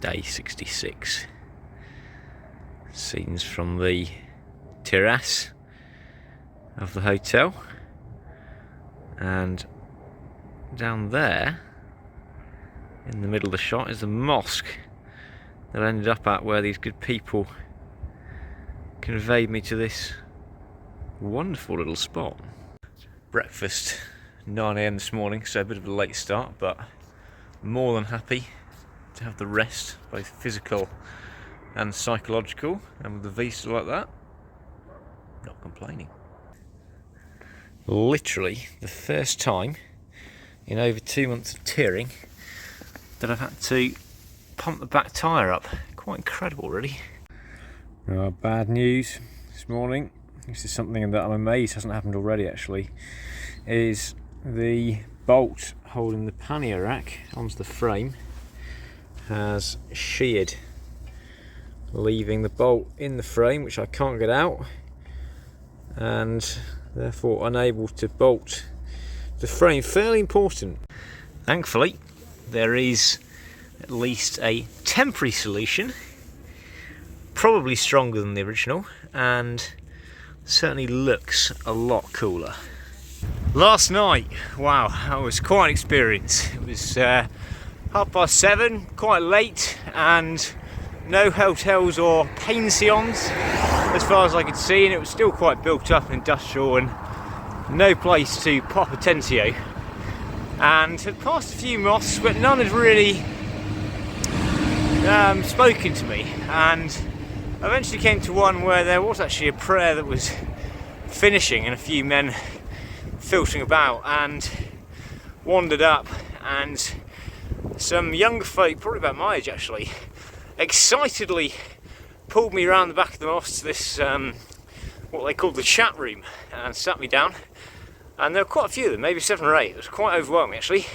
day 66. Scenes from the terrace of the hotel, and down there in the middle of the shot is the mosque that I ended up at, where these good people conveyed me to this wonderful little spot. Breakfast 9 AM this morning, so a bit of a late start, but more than happy to have the rest, both physical and psychological, and with the visa like that, not complaining. Literally the first time in over 2 months of touring that I've had to pump the back tyre up. Quite incredible, really. Bad news this morning. This is something that I'm amazed hasn't happened already, actually. Is the bolt holding the pannier rack onto the frame has sheared, leaving the bolt in the frame, which I can't get out, and therefore unable to bolt the frame. Fairly important. Thankfully, there is at least a temporary solution, probably stronger than the original, and certainly looks a lot cooler. Last night, wow, that was quite an experience. It was 7:30, quite late, and no hotels or pensions as far as I could see, and it was still quite built up and industrial, and no place to pop a tentio. And had passed a few mosques, but none had really spoken to me, and eventually came to one where there was actually a prayer that was finishing and a few men filtering about, and wandered up, and some younger folk, probably about my age actually, excitedly pulled me around the back of the mosque to this what they called the chat room, and sat me down, and there were quite a few of them, maybe 7 or 8. It was quite overwhelming actually,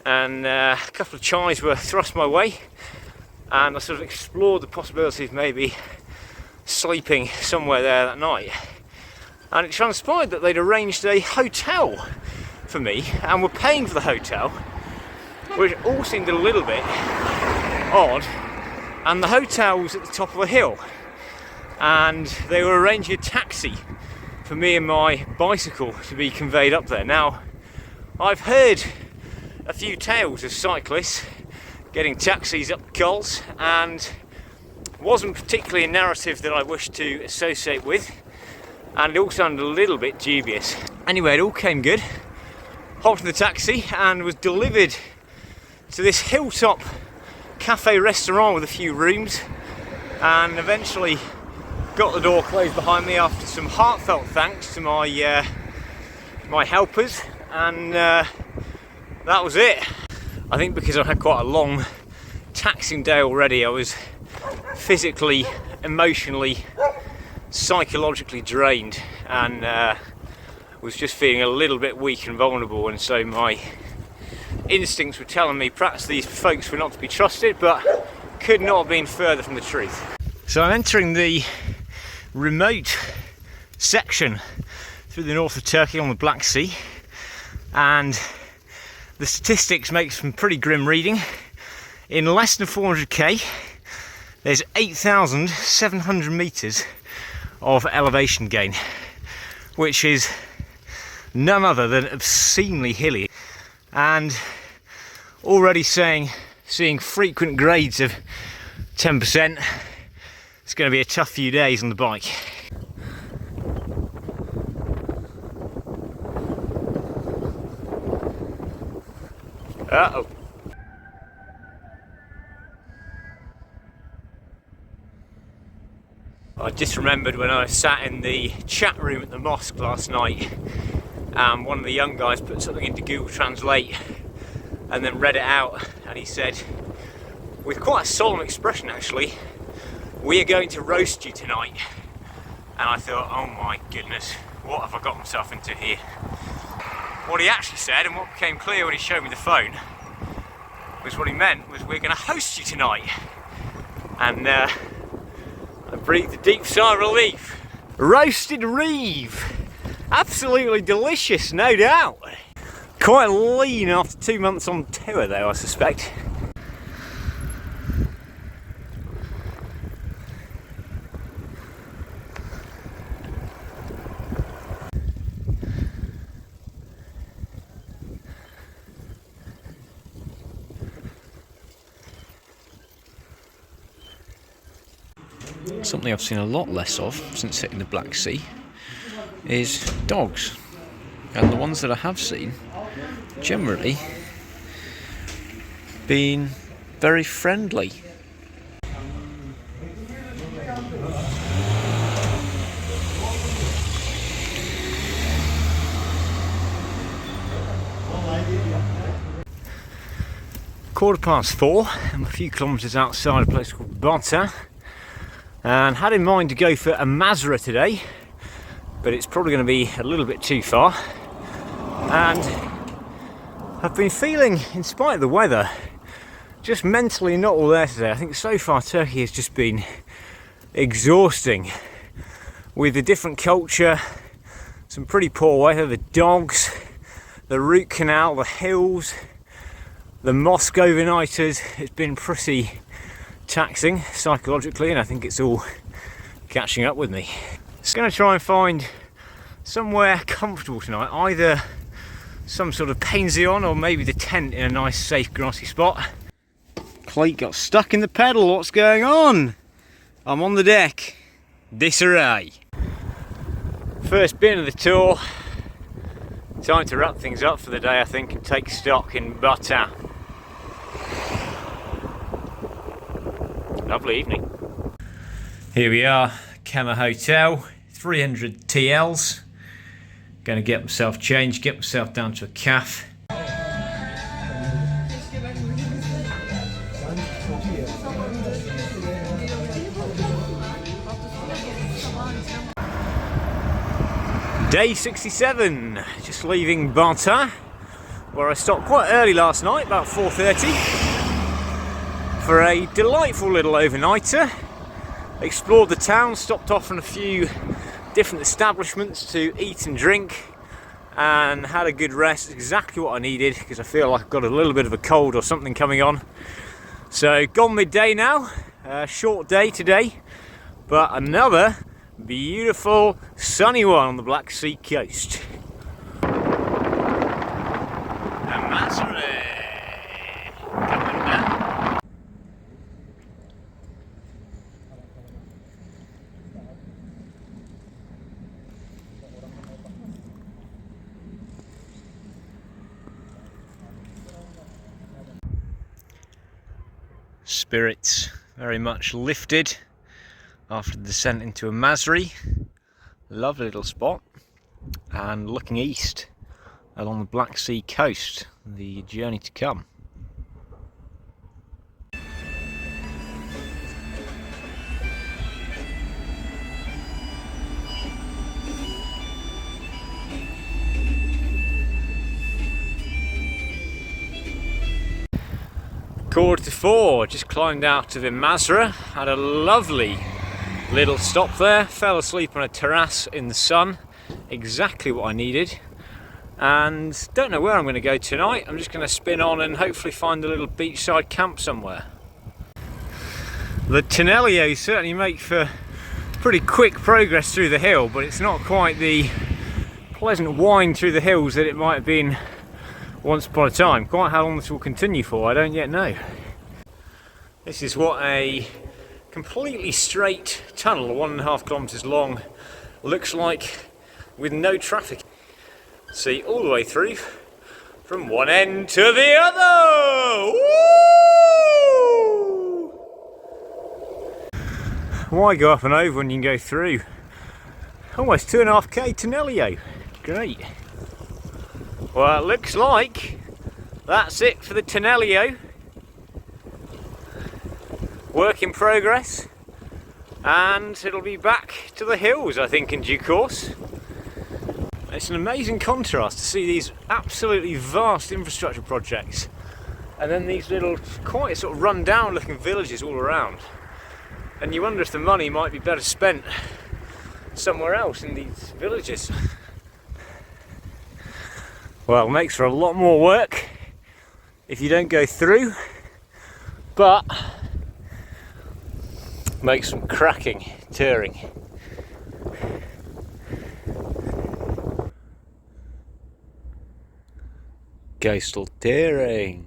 and a couple of chais were thrust my way, and I sort of explored the possibility of maybe sleeping somewhere there that night. And it transpired that they'd arranged a hotel for me and were paying for the hotel, which all seemed a little bit odd. And the hotel was at the top of a hill, and they were arranging a taxi for me and my bicycle to be conveyed up there. Now, I've heard a few tales of cyclists getting taxis up the cols, and wasn't particularly a narrative that I wished to associate with, and it all sounded a little bit dubious. Anyway, it all came good. Hopped in the taxi and was delivered to this hilltop cafe restaurant with a few rooms, and eventually got the door closed behind me after some heartfelt thanks to my my helpers, and that was it. I think because I had quite a long taxing day already, I was physically, emotionally, psychologically drained, and was just feeling a little bit weak and vulnerable, and so my instincts were telling me perhaps these folks were not to be trusted, but could not have been further from the truth. So I'm entering the remote section through the north of Turkey on the Black Sea, and the statistics make some pretty grim reading. In less than 400k, there's 8,700 metres of elevation gain, which is none other than obscenely hilly, and already seeing frequent grades of 10%. It's going to be a tough few days on the bike. Uh-oh. I just remembered when I sat in the chat room at the mosque last night, one of the young guys put something into Google Translate and then read it out, and he said, with quite a solemn expression actually, "We are going to roast you tonight." And I thought, oh my goodness, what have I got myself into here? What he actually said, and what became clear when he showed me the phone, was what he meant was, we're going to host you tonight. And I breathed a deep sigh of relief. Roasted reeve, absolutely delicious, no doubt. Quite lean after 2 months on tour though, I suspect. Something I've seen a lot less of since hitting the Black Sea is dogs. And the ones that I have seen, generally, been very friendly. "4:15, I'm a few kilometres outside a place called Barta, and had in mind to go for a Masra today, but it's probably going to be a little bit too far. And I've been feeling, in spite of the weather, just mentally not all there today. I think so far Turkey has just been exhausting, with the different culture, some pretty poor weather, the dogs, the root canal, the hills, the mosque overnighters. It's been pretty taxing psychologically, and I think it's all catching up with me. Just going to try and find somewhere comfortable tonight, either some sort of pension or maybe the tent in a nice safe grassy spot. Cleat got stuck in the pedal. What's going on? I'm on the deck. Disarray. First bit of the tour. Time to wrap things up for the day, I think, and take stock in Bata. Lovely evening. Here we are, Kema Hotel, 300 TLs. Going to get myself changed, get myself down to a cafe. Day 67, just leaving Bata, where I stopped quite early last night, about 4:30, for a delightful little overnighter. Explored the town, stopped off in a few different establishments to eat and drink, and had a good rest. Exactly what I needed, because I feel like I've got a little bit of a cold or something coming on. So gone midday now, short day today, but another beautiful sunny one on the Black Sea coast. Spirits very much lifted after the descent into a Masri. Lovely little spot, and looking east along the Black Sea coast, the journey to come. Quarter to 4, just climbed out of Masra, had a lovely little stop there, fell asleep on a terrace in the sun, exactly what I needed, and don't know where I'm going to go tonight. I'm just going to spin on and hopefully find a little beachside camp somewhere. The tunnelios certainly make for pretty quick progress through the hill, but it's not quite the pleasant wind through the hills that it might have been once upon a time. Quite how long this will continue for, I don't yet know. This is what a completely straight tunnel, 1.5 kilometres long, looks like with no traffic. See all the way through from one end to the other. Woo! Why go up and over when you can go through? Almost 2.5k tunnelio. Great. Well, it looks like that's it for the tunnelio. Work in progress, and it'll be back to the hills, I think, in due course. It's an amazing contrast to see these absolutely vast infrastructure projects, and then these little, quite sort of run down looking villages all around. And you wonder if the money might be better spent somewhere else in these villages. Well, it makes for a lot more work if you don't go through, but makes some cracking touring. Coastal touring.